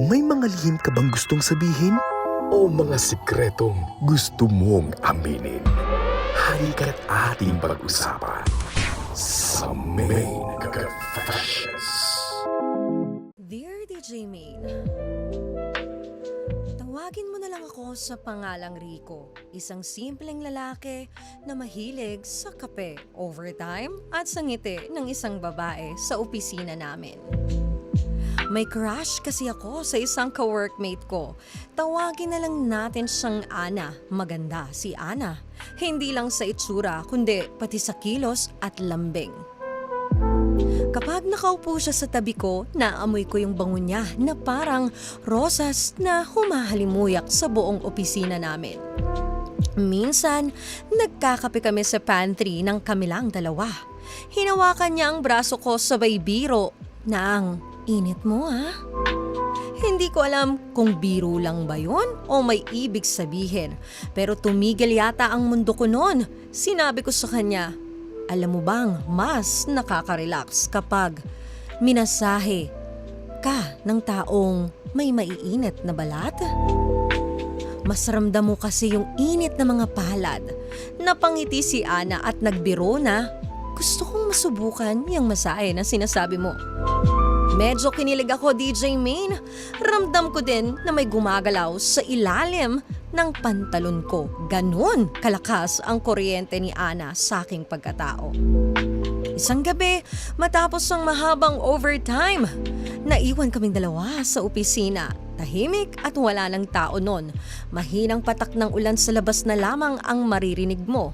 May mga lihim ka bang gustong sabihin? O mga sikretong gusto mong aminin? Halika't ating pag-usapan sa Main Confessions. Dear DJ Main, tawagin mo na lang ako sa pangalang Rico, isang simpleng lalaki na mahilig sa kape, overtime at sa ngiti ng isang babae sa opisina namin. May crush kasi ako sa isang ka-workmate ko. Tawagin na lang natin siyang Ana. Maganda si Ana. Hindi lang sa itsura, kundi pati sa kilos at lambing. Kapag nakaupo siya sa tabi ko, naamoy ko yung bango niya na parang rosas na humahalimuyak sa buong opisina namin. Minsan, nagkakape kami sa pantry ng kamilang dalawa. Hinawakan niya ang braso ko sabay biro na ang init mo ha? Hindi ko alam kung biro lang ba yun o may ibig sabihin. Pero tumigil yata ang mundo ko noon. Sinabi ko sa kanya, alam mo bang mas nakaka-relax kapag minasahe ka ng taong may maiinit na balat? Mas ramdam mo kasi yung init na mga palad. Napangiti si Ana at nagbiro na, gusto kong masubukan yung masahe na sinasabi mo. Medyo kinilig ako, DJ Main. Ramdam ko din na may gumagalaw sa ilalim ng pantalon ko. Ganun kalakas ang kuryente ni Ana sa aking pagkatao. Isang gabi, matapos ang mahabang overtime, naiwan kaming dalawa sa opisina. Tahimik at wala ng tao nun. Mahinang patak ng ulan sa labas na lamang ang maririnig mo.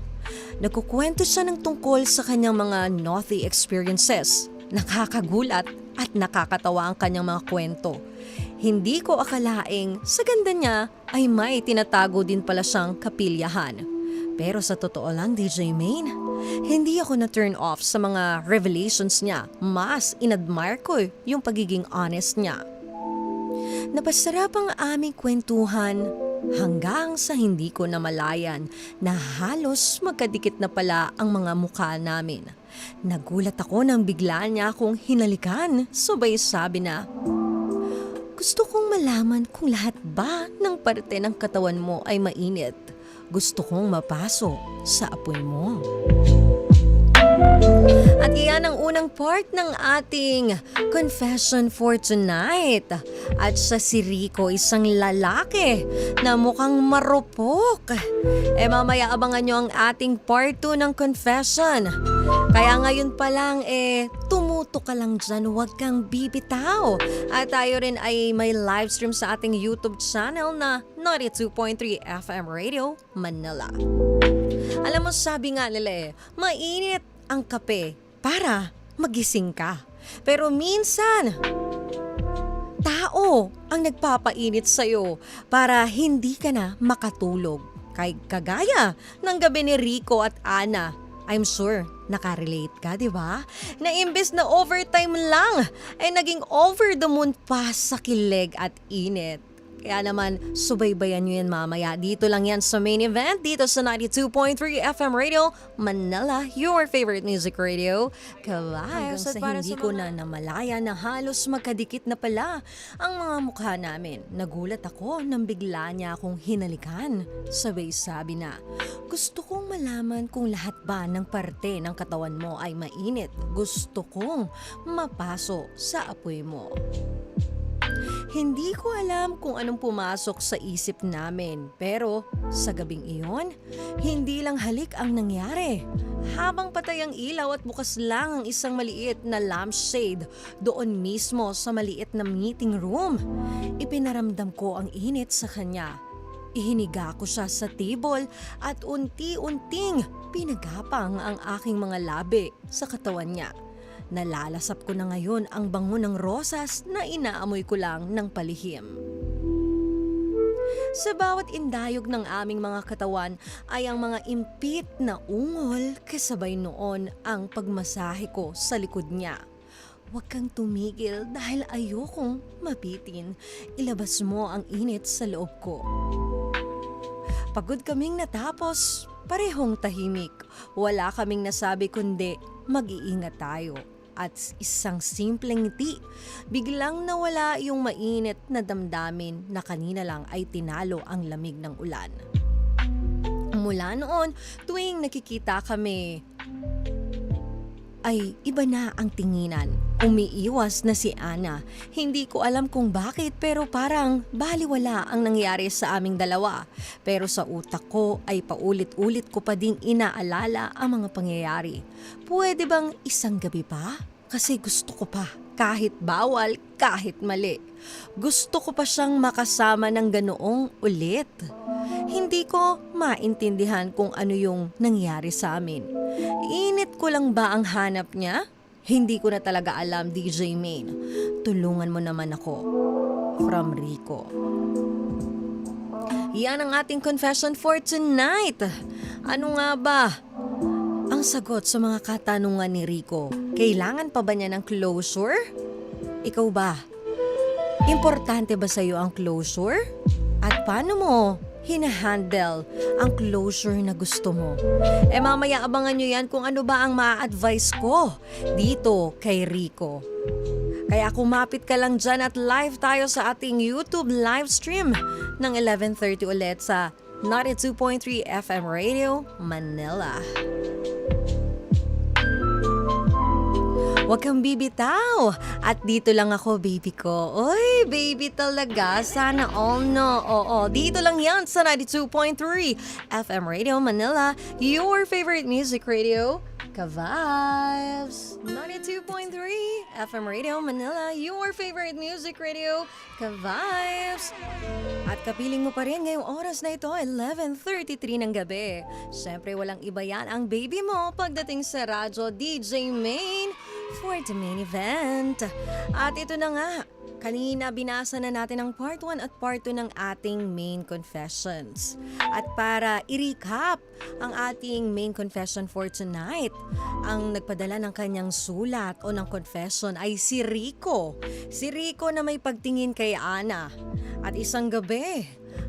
Nagkukwento siya ng tungkol sa kanyang mga naughty experiences. Nakakagulat at nakakatawa ang kanyang mga kwento. Hindi ko akalaing sa ganda niya ay may tinatago din pala siyang kapilyahan. Pero sa totoo lang, DJ Main, hindi ako na-turn off sa mga revelations niya. Mas inadmire ko yung pagiging honest niya. Napasarap ang aming kwentuhan hanggang sa hindi ko namalayan na halos magkadikit na pala ang mga mukha namin. Nagulat ako nang bigla niya akong hinalikan, sabay sabi na, gusto kong malaman kung lahat ba ng parte ng katawan mo ay mainit. Gusto kong mapaso sa apoy mo. At iyan ang unang part ng ating confession for tonight. At sa si Rico, isang lalaki na mukhang marupok. Mamaya abangan nyo ang ating part 2 ng confession. Kaya ngayon pa lang tumuto ka lang dyan, huwag kang bibitaw. At tayo rin ay may livestream sa ating YouTube channel na 92.3 FM Radio Manila. Alam mo, sabi nga nila mainit ang kape para magising ka. Pero minsan, tao ang nagpapainit sa'yo para hindi ka na makatulog. Kagaya ng gabi ni Rico at Ana. I'm sure nakarelate ka, di ba? Na imbes na overtime lang, ay naging over the moon pa sa kilig at init. Kaya naman, subaybayan nyo yan mamaya. Dito lang yan sa main event, dito sa 92.3 FM Radio, Manila, your favorite music radio. Kalayos at para hindi ko na namalaya na halos magkadikit na pala ang mga mukha namin. Nagulat ako nang bigla niya akong hinalikan. Sabay sabi na, gusto kong malaman kung lahat ba ng parte ng katawan mo ay mainit. Gusto kong mapaso sa apoy mo. Hindi ko alam kung anong pumasok sa isip namin, pero sa gabing iyon, hindi lang halik ang nangyari. Habang patay ang ilaw at bukas lang ang isang maliit na lampshade doon mismo sa maliit na meeting room, ipinaramdam ko ang init sa kanya. Ihiniga ko siya sa table at unti-unting pinagapang ang aking mga labi sa katawan niya. Nalalasap ko na ngayon ang bango ng rosas na inaamoy ko lang ng palihim. Sa bawat indayog ng aming mga katawan ay ang mga impit na ungol kasabay noon ang pagmasahe ko sa likod niya. Huwag kang tumigil dahil ayokong mapitin. Ilabas mo ang init sa loob ko. Pagod kaming natapos, parehong tahimik. Wala kaming nasabi kundi mag-iingat tayo. at isang simpleng ngiti, biglang nawala yung mainit na damdamin na kanina lang ay tinalo ang lamig ng ulan. Mula noon, tuwing nakikita kami, ay iba na ang tinginan. Umiiwas na si Ana. Hindi ko alam kung bakit pero parang baliwala ang nangyari sa aming dalawa. Pero sa utak ko ay paulit-ulit ko pa ding inaalala ang mga pangyayari. Pwede bang isang gabi pa? Kasi gusto ko pa. Kahit bawal, kahit mali. Gusto ko pa siyang makasama ng ganoong ulit. Hindi ko maintindihan kung ano yung nangyari sa amin. Init ko lang ba ang hanap niya? Hindi ko na talaga alam, DJ Main. Tulungan mo naman ako. From Rico. Yan ang ating confession for tonight. Ano nga ba ang sagot sa mga katanungan ni Rico? Kailangan pa ba niya ng closure? Ikaw ba? Importante ba sa iyo ang closure? At paano mo hinahandle ang closure na gusto mo? Mamaya abangan nyo yan kung ano ba ang ma-advise ko dito kay Rico. Kaya kumapit ka lang dyan at live tayo sa ating YouTube live stream ng 11:30 ulit sa 92.3 FM Radio Manila. Huwag kang bibitaw. At dito lang ako, baby ko. Oy, baby talaga. Sana all no. Oo, dito lang yan sa 92.3 FM Radio Manila. Your favorite music radio. Ka-Vibes. 92.3 FM Radio Manila. Your favorite music radio. Ka-Vibes. At kapiling mo pa rin ngayong oras na ito, 11:33 ng gabi. Siyempre, walang iba yan ang baby mo pagdating sa radyo, DJ Main for the main event. At ito na nga, kanina binasa na natin ang part 1 at part 2 ng ating main confessions. At para i-recap ang ating main confession for tonight, ang nagpadala ng kanyang sulat o ng confession ay si Rico. Si Rico na may pagtingin kay Ana. At isang gabi,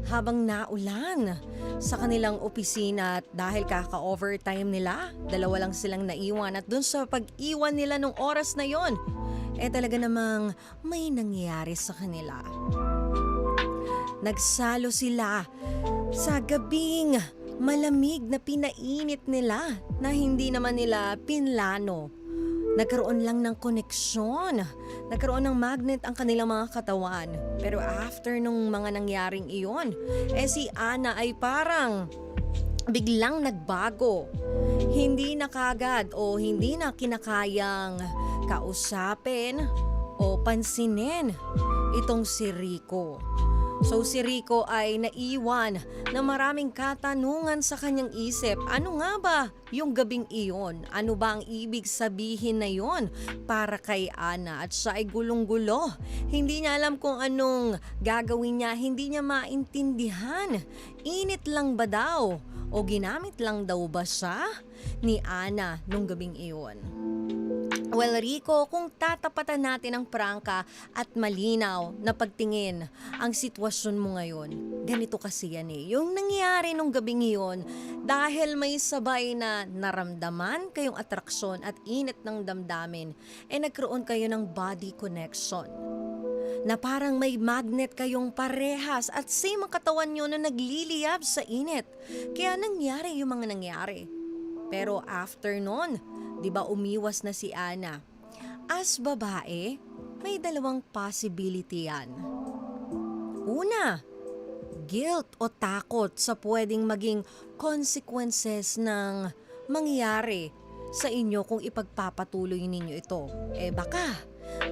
habang naulan sa kanilang opisina at dahil kaka-overtime nila, dalawa lang silang naiwan at dun sa pag-iwan nila nung oras na yon, talaga namang may nangyari sa kanila. Nagsalo sila sa gabing malamig na pinainit nila na hindi naman nila pinlano. Nagkaroon lang ng koneksyon. Nagkaroon ng magnet ang kanilang mga katawan. Pero after nung mga nangyaring iyon, si Ana ay parang biglang nagbago. Hindi na kagad o hindi na kinakayang kausapin o pansinin itong si Rico. So si Rico ay naiwan na maraming katanungan sa kanyang isip. Ano nga ba yung gabing iyon? Ano ba ang ibig sabihin na yon para kay Ana? At siya ay gulong-gulo. Hindi niya alam kung anong gagawin niya. Hindi niya maintindihan. Init lang ba daw? O ginamit lang daw ba siya ni Ana nung gabing iyon? Well, Rico, kung tatapatan natin ang prangka at malinaw na pagtingin ang sitwasyon mo ngayon, ganito kasi yan Yung nangyari nung gabing iyon, dahil may sabay na naramdaman kayong atraksyon at init ng damdamin, nagkaroon kayo ng body connection. Na parang may magnet kayong parehas at same ang katawan nyo na nagliliyab sa init. Kaya nangyari yung mga nangyari. Pero after nun, di ba umiwas na si Ana? As babae, may dalawang possibility yan. Una, guilt o takot sa pwedeng maging consequences ng mangyari sa inyo kung ipagpapatuloy ninyo ito. Baka,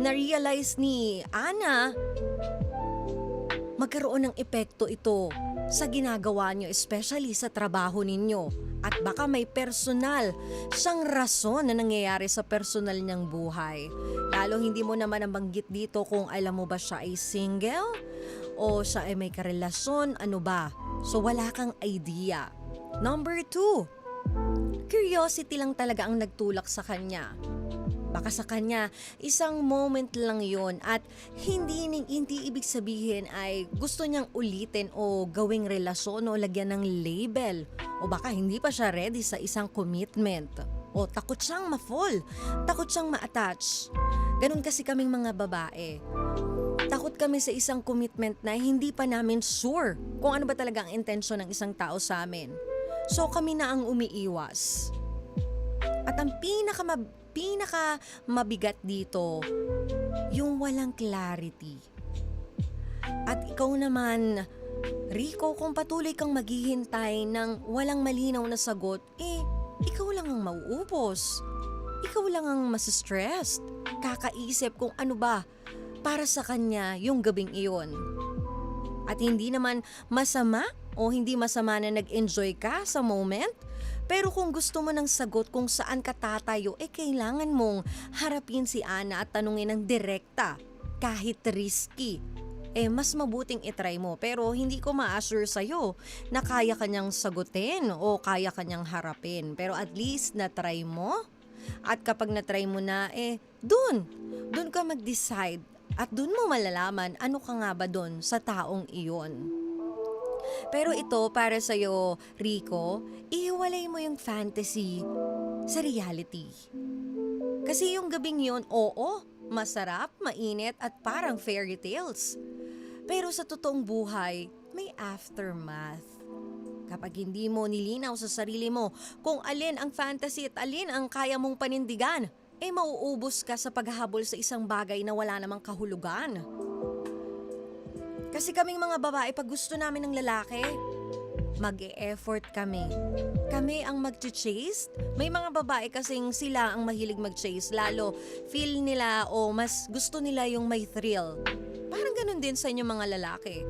na-realize ni Ana, magkaroon ng epekto ito sa ginagawa nyo, especially sa trabaho ninyo. At baka may personal siyang rason na nangyayari sa personal niyang buhay. Lalo hindi mo naman nabanggit dito kung alam mo ba siya ay single o siya ay may karelasyon, ano ba. So wala kang idea. Number 2, curiosity lang talaga ang nagtulak sa kanya. Baka sa kanya, isang moment lang yon at hindi ibig sabihin ay gusto niyang ulitin o gawing relasyon o lagyan ng label. O baka hindi pa siya ready sa isang commitment. O takot siyang ma-fall, takot siyang ma-attach. Ganun kasi kaming mga babae. Takot kami sa isang commitment na hindi pa namin sure kung ano ba talaga ang intensyon ng isang tao sa amin. So kami na ang umiiwas. At ang pinaka mabigat dito, yung walang clarity. At ikaw naman, Rico, kung patuloy kang maghihintay ng walang malinaw na sagot, ikaw lang ang mauubos. Ikaw lang ang masistressed. Kakaisip kung ano ba para sa kanya yung gabing iyon. At hindi naman masama o hindi masama na nag-enjoy ka sa moment. Pero kung gusto mo ng sagot kung saan ka tatayo, kailangan mong harapin si Ana at tanungin ng direkta. Kahit risky. Mas mabuting itry mo. Pero hindi ko ma-assure sa'yo na kaya kanyang sagutin o kaya kanyang harapin. Pero at least na-try mo. At kapag na-try mo na, dun ka mag-decide. At dun mo malalaman ano ka nga ba dun sa taong iyon. Pero ito para sa'yo, Rico, ihiwalay mo yung fantasy sa reality. Kasi yung gabing yun, oo, masarap, mainit at parang fairy tales. Pero sa totoong buhay, may aftermath. Kapag hindi mo nilinaw sa sarili mo kung alin ang fantasy at alin ang kaya mong panindigan, mauubos ka sa paghahabol sa isang bagay na wala namang kahulugan. Kasi kaming mga babae, pag gusto namin ng lalaki, mag-e-effort kami. Kami ang mag-chase. May mga babae kasing sila ang mahilig mag-chase. Lalo, feel nila o mas gusto nila yung may thrill. Parang ganun din sa inyong mga lalaki.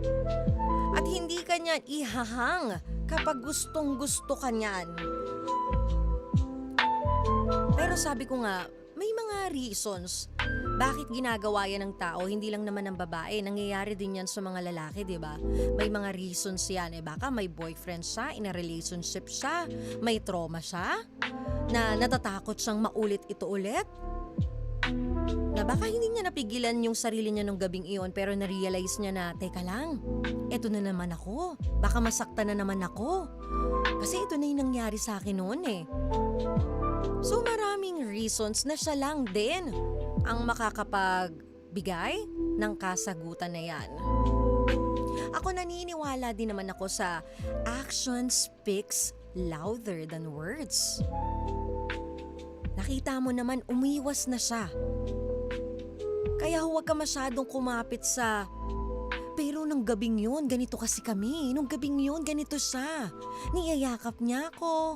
At hindi ka niyan ihahang kapag gustong gusto ka niyan. Pero sabi ko nga, may mga reasons bakit ginagawa yan ng tao, hindi lang naman ng babae. Nangyayari din yan sa mga lalaki, di ba? May mga reasons yan. Baka may boyfriend siya, in a relationship siya, may trauma siya, na natatakot siyang maulit ito ulit. Na baka hindi niya napigilan yung sarili niya nung gabing iyon, pero na-realize niya na, teka lang, eto na naman ako. Baka masaktan na naman ako. Kasi ito na yung nangyari sa akin noon So maraming reasons na siya lang din ang makakapagbigay ng kasagutan na yan. Ako naniniwala din naman ako sa action speaks louder than words. Nakita mo naman umiwas na siya. Kaya huwag ka masyadong kumapit sa pero nung gabing yun, ganito kasi kami. Nung gabing yun, ganito siya. Niyayakap niya ako.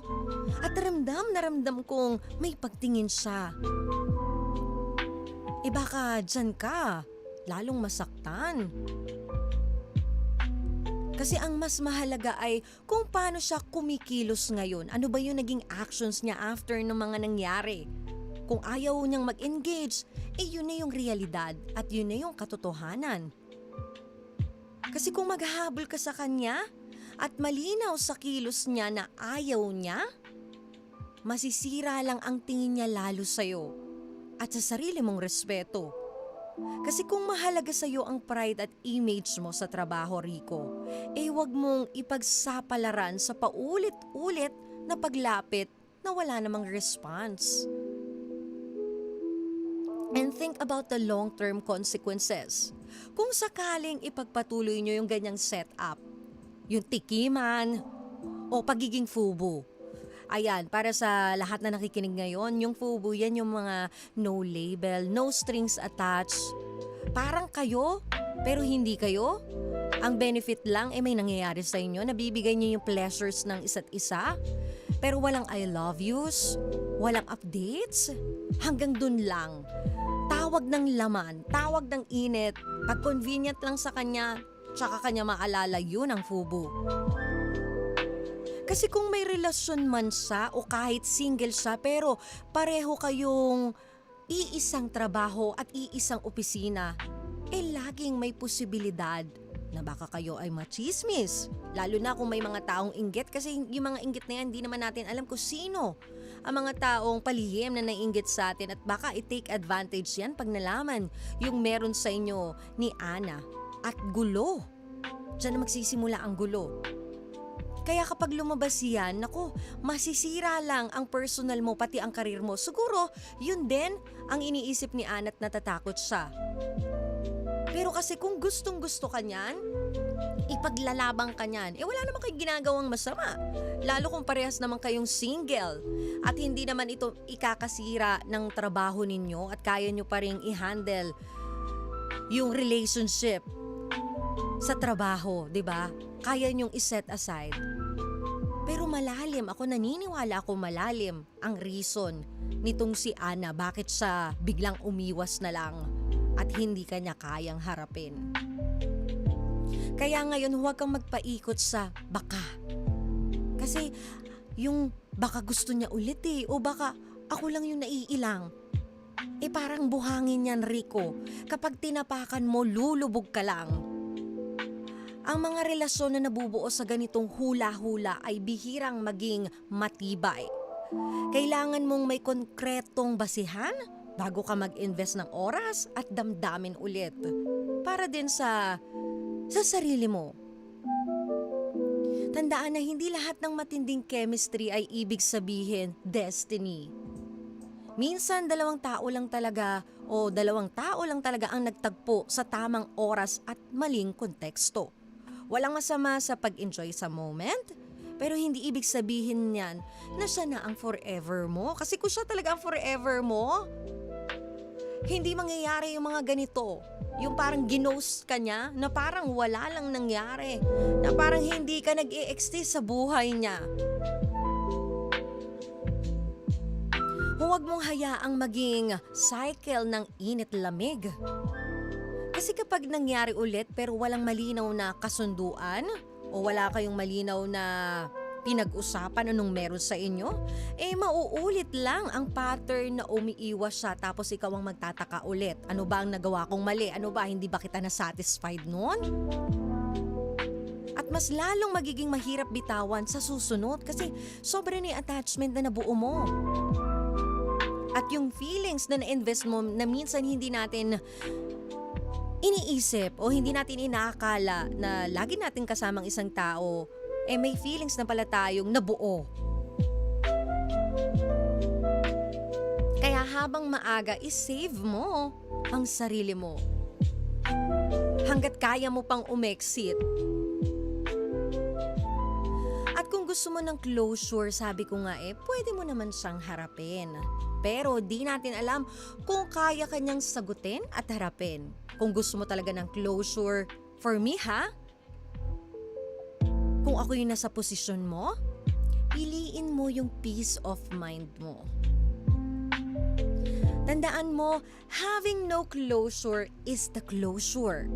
At naramdam kong may pagtingin siya. Baka dyan ka, lalong masaktan. Kasi ang mas mahalaga ay kung paano siya kumikilos ngayon. Ano ba yung naging actions niya after ng mga nangyari? Kung ayaw niyang mag-engage, yun na yung realidad at yun na yung katotohanan. Kasi kung maghahabol ka sa kanya at malinaw sa kilos niya na ayaw niya, masisira lang ang tingin niya lalo sa'yo at sa sarili mong respeto. Kasi kung mahalaga sa'yo ang pride at image mo sa trabaho, Rico, huwag mong ipagsapalaran sa paulit-ulit na paglapit na wala namang response. And think about the long-term consequences. Kung sakaling ipagpatuloy nyo yung ganyang setup, yung tikiman o pagiging fubu. Ayan, para sa lahat na nakikinig ngayon, yung fubu yan yung mga no label, no strings attached. Parang kayo, pero hindi kayo. Ang benefit lang may nangyayari sa inyo, nabibigay nyo yung pleasures ng isa't isa. Pero walang I love yous, walang updates, hanggang dun lang. Tawag ng laman, tawag ng init, pag convenient lang sa kanya, tsaka kanya maalala yun ang fubu. Kasi kung may relasyon man siya o kahit single siya pero pareho kayong iisang trabaho at iisang opisina, laging may posibilidad na baka kayo ay machismis. Lalo na kung may mga taong inggit kasi yung mga inggit na yan, hindi naman natin alam kung sino ang mga taong palihim na naiinggit sa atin at baka i-take advantage yan pag nalaman yung meron sa inyo ni Ana at gulo. Diyan na magsisimula ang gulo. Kaya kapag lumabas yan, naku, masisira lang ang personal mo pati ang karir mo. Siguro, yun din ang iniisip ni Ann at natatakot siya. Pero kasi kung gustong-gusto ka niyan, ipaglalabang ka niyan, wala naman kayong ginagawang masama. Lalo kung parehas naman kayong single at hindi naman ito ikakasira ng trabaho ninyo at kaya nyo pa rin i-handle yung relationship sa trabaho, di ba? Kaya nyong i-set aside. Pero malalim, naniniwala ako malalim ang reason nitong si Anna bakit siya biglang umiwas na lang at hindi kanya kayang harapin. Kaya ngayon huwag kang magpaikot sa baka. Kasi yung baka gusto niya ulit o baka ako lang yung naiilang. Parang buhangin yan, Rico. Kapag tinapakan mo, lulubog ka lang. Ang mga relasyon na nabubuo sa ganitong hula-hula ay bihirang maging matibay. Kailangan mong may konkretong basihan bago ka mag-invest ng oras at damdamin ulit. Para din sa sarili mo. Tandaan na hindi lahat ng matinding chemistry ay ibig sabihin destiny. Minsan dalawang tao lang talaga ang nagtagpo sa tamang oras at maling konteksto. Walang masama sa pag-enjoy sa moment, pero hindi ibig sabihin niyan na siya na ang forever mo. Kasi kung siya talaga ang forever mo, hindi mangyayari yung mga ganito. Yung parang ginost ka niya, na parang wala lang nangyari. Na parang hindi ka nag-i-exist sa buhay niya. Huwag mong hayaang maging cycle ng init-lamig. Kasi kapag nangyari ulit pero walang malinaw na kasunduan o wala kayong malinaw na pinag-usapan anong meron sa inyo, mauulit lang ang pattern na umiiwas siya tapos ikaw ang magtataka ulit. Ano ba ang nagawa kong mali? Ano ba, hindi ba kita na-satisfied noon? At mas lalong magiging mahirap bitawan sa susunod kasi sobrang ni attachment na nabuo mo. At yung feelings na na-invest mo na minsan hindi natin iniisip o hindi natin inaakala na lagi natin kasamang isang tao, may feelings na pala tayong nabuo. Kaya habang maaga, isave mo ang sarili mo. Hanggat kaya mo pang umexit. At kung gusto mo ng closure, sabi ko nga pwede mo naman siyang harapin. Pero di natin alam kung kaya kanyang sagutin at harapin. Kung gusto mo talaga ng closure, for me kung ako yung nasa posisyon mo, piliin mo yung peace of mind mo. Tandaan mo, having no closure is the closure.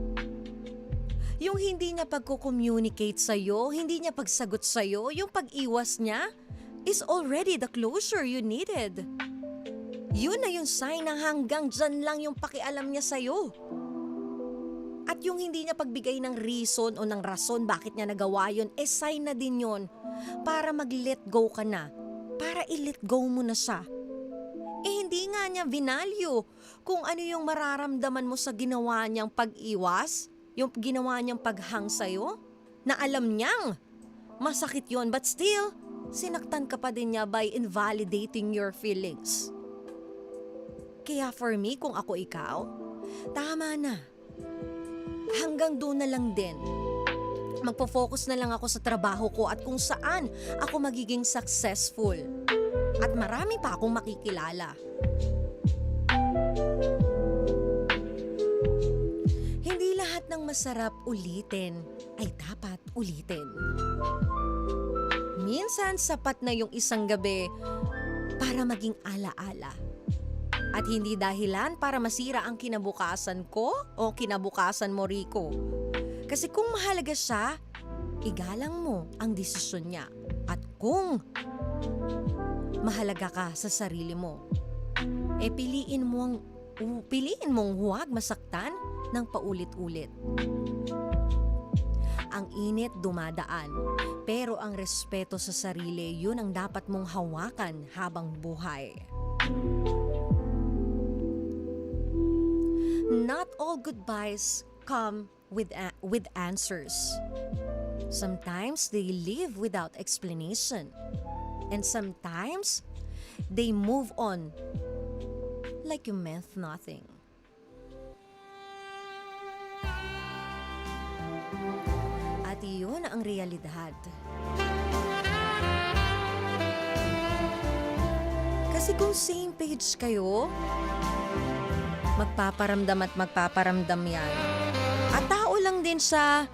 Yung hindi niya pagko-communicate sa'yo, hindi niya pagsagot sa'yo, yung pag-iwas niya is already the closure you needed. Yun na yung sign na hanggang dyan lang yung pakialam niya sa'yo. At yung hindi niya pagbigay ng reason o ng rason bakit niya nagawa yun, sign na din yun para mag-let go ka na. Para i-let go mo na siya. Hindi nga niya vinalue kung ano yung mararamdaman mo sa ginawa niyang pag-iwas, yung ginawa niyang paghang sa'yo, na alam niyang masakit yun, but still, sinaktan ka pa din niya by invalidating your feelings. Kaya for me, kung ako ikaw, tama na. Hanggang doon na lang din. Magpo-focus na lang ako sa trabaho ko at kung saan ako magiging successful. At marami pa akong makikilala. Hindi lahat ng masarap ulitin ay dapat ulitin. Minsan sapat na yung isang gabi para maging ala-ala. At hindi dahilan para masira ang kinabukasan ko o kinabukasan mo, Rico. Kasi kung mahalaga siya, igalang mo ang desisyon niya. At kung mahalaga ka sa sarili mo, piliin mong huwag masaktan ng paulit-ulit. Ang init dumadaan, pero ang respeto sa sarili, yun ang dapat mong hawakan habang buhay. Not all goodbyes come with answers. Sometimes they leave without explanation. And sometimes they move on like you meant nothing. At iyon ang realidad. Kasi kung same page kayo, magpaparamdam at magpaparamdam yan. At tao lang din siya.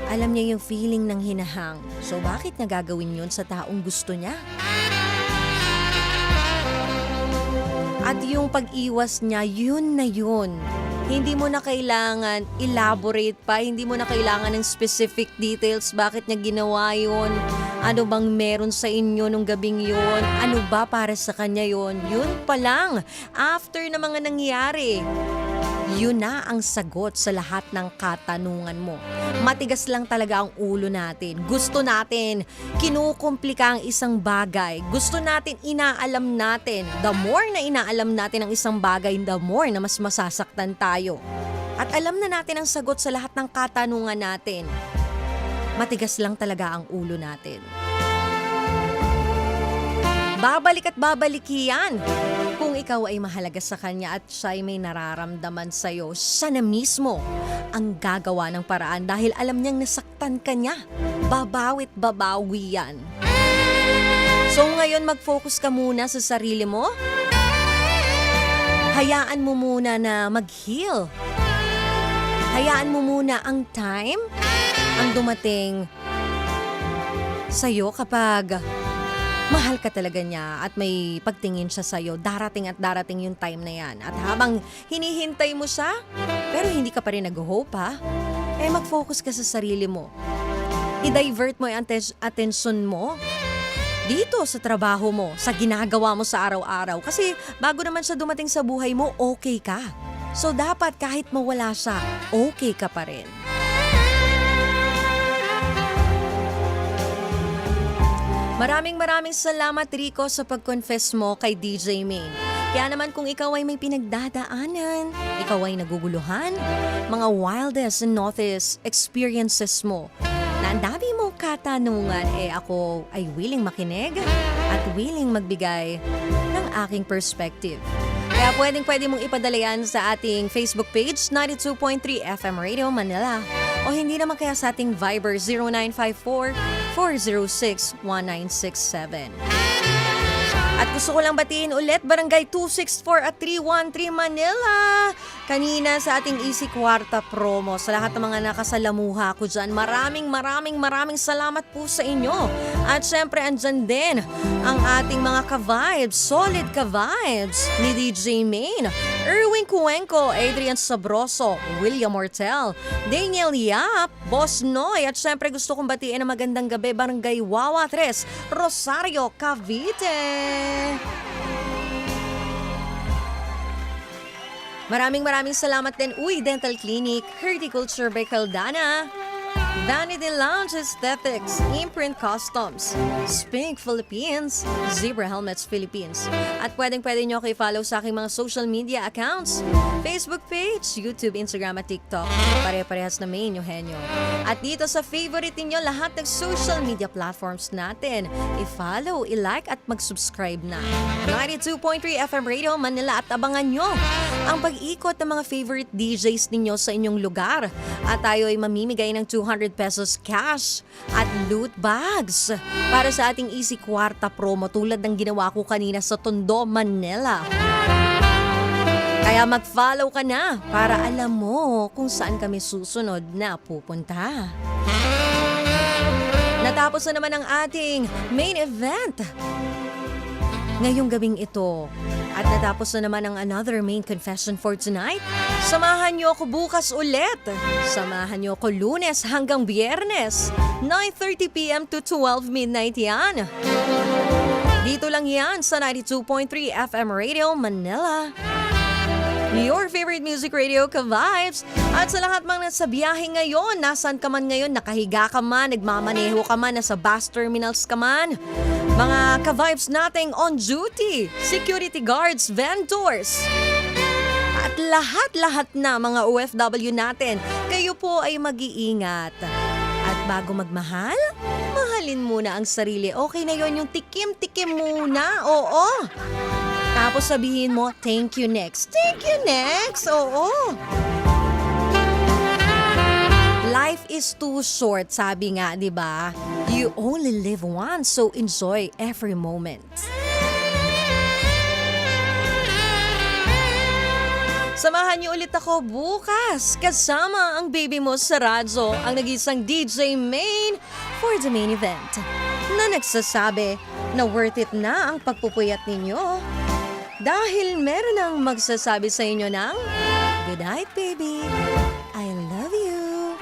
Alam niya yung feeling ng hinahang. So bakit niya gagawin yun sa taong gusto niya? At yung pag-iwas niya, yun na yun. Hindi mo na kailangan elaborate pa, hindi mo na kailangan ng specific details bakit niya ginawa yun. Ano bang meron sa inyo nung gabing yun? Ano ba para sa kanya yun? Yun pa lang, after na mga nangyari. Yun na ang sagot sa lahat ng katanungan mo. Matigas lang talaga ang ulo natin. Gusto natin, kinukumplika ang isang bagay. Gusto natin, inaalam natin. The more na inaalam natin ang isang bagay, the more na mas masasaktan tayo. At alam na natin ang sagot sa lahat ng katanungan natin. Matigas lang talaga ang ulo natin. Babalik at babalik yan. Kung ikaw ay mahalaga sa kanya at siya ay may nararamdaman sa'yo, siya na mismo ang gagawa ng paraan dahil alam niyang nasaktan ka niya. Babawit babawi yan. So ngayon mag-focus ka muna sa sarili mo. Hayaan mo muna na mag-heal. Hayaan mo muna ang time ang dumating sa'yo kapag mahal ka talaga niya at may pagtingin siya sa'yo, darating at darating yung time na yan. At habang hinihintay mo siya, pero hindi ka pa rin nag-hope ha, mag-focus ka sa sarili mo. I-divert mo yung attention mo dito sa trabaho mo, sa ginagawa mo sa araw-araw. Kasi bago naman siya dumating sa buhay mo, okay ka. So dapat kahit mawala siya, okay ka pa rin. Maraming salamat Rico sa pag-confess mo kay DJ Main. Kaya naman kung ikaw ay may pinagdadaanan, ikaw ay naguguluhan, mga wildest and naughtiest experiences mo, na ang dami mong katanungan, ako ay willing makinig at willing magbigay ng aking perspective. Kaya pwede mong ipadala yan sa ating Facebook page, 92.3 FM Radio Manila. O hindi naman kaya sa ating Viber 0954-406-1967. At gusto ko lang batiin ulit, Barangay 264 at 313 Manila. Kanina sa ating Easy Kwarta promo, sa lahat ng mga nakasalamuha ko dyan, maraming salamat po sa inyo. At syempre andyan din ang ating mga ka-vibes, solid ka-vibes ni DJ Main, Erwin Cuenco, Adrian Sabroso, William Mortel, Daniel Yap, Boss Noy, at syempre gusto kong batiin ang magandang gabi, Barangay Wawa 3, Rosario, Cavite. Maraming salamat din, Uy Dental Clinic, Horticulture by Caldana, Vanity Lounge Aesthetics, Imprint Customs, Spink Philippines, Zebra Helmets Philippines. At pwede nyo ako i-follow sa aking mga social media accounts, Facebook page, YouTube, Instagram at TikTok. Pare-parehas na Main Eugenio. At dito sa favorite niyo lahat ng social media platforms natin, i-follow, i-like at mag-subscribe na. 92.3 FM Radio Manila, at abangan nyo ang pag-ikot ng mga favorite DJs ninyo sa inyong lugar. At tayo ay mamimigay ng 200 pesos cash at loot bags para sa ating Easy Kwarta promo tulad ng ginawa ko kanina sa Tondo, Manila. Kaya mag-follow ka na para alam mo kung saan kami susunod na pupunta. Natapos na naman ang ating main event ngayong gabing ito. At natapos na naman ang another main confession for tonight. Samahan niyo ako bukas ulit. Samahan niyo ako Lunes hanggang Biyernes, 9:30 p.m. to 12 midnight yan. Dito lang yan sa 92.3 FM Radio Manila. Your favorite music radio ka-vibes. At sa lahat mga nasa biyahe ngayon, nasan ka man ngayon, nakahiga ka man, nagmamaneho ka man, nasa bus terminals ka man, mga ka-vibes nating on duty, security guards, vendors, at lahat-lahat na mga OFW natin, kayo po ay mag-iingat. At bago magmahal, mahalin muna ang sarili. Okay na yon, yung tikim-tikim muna. Oo. Tapos sabihin mo, thank you next. Thank you next. Oo. Life is too short, sabi nga, di ba? You only live once, so enjoy every moment. Samahan niyo ulit ako bukas kasama ang baby mo sa radyo, ang nag-isang DJ Main for the main event, na nagsasabi na worth it na ang pagpupuyat ninyo dahil meron ang magsasabi sa inyo ng good night, baby. I love you.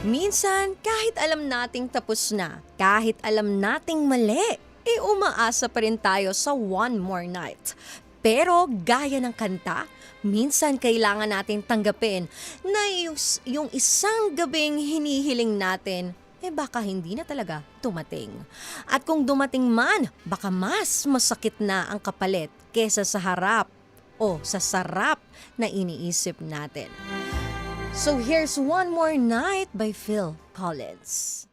Minsan, kahit alam nating tapos na, kahit alam nating mali, umaasa pa rin tayo sa one more night. Pero gaya ng kanta, minsan kailangan natin tanggapin na yung isang gabing hinihiling natin, baka hindi na talaga dumating. At kung dumating man, baka mas masakit na ang kapalit kesa sa harap o sa sarap na iniisip natin. So here's One More Night by Phil Collins.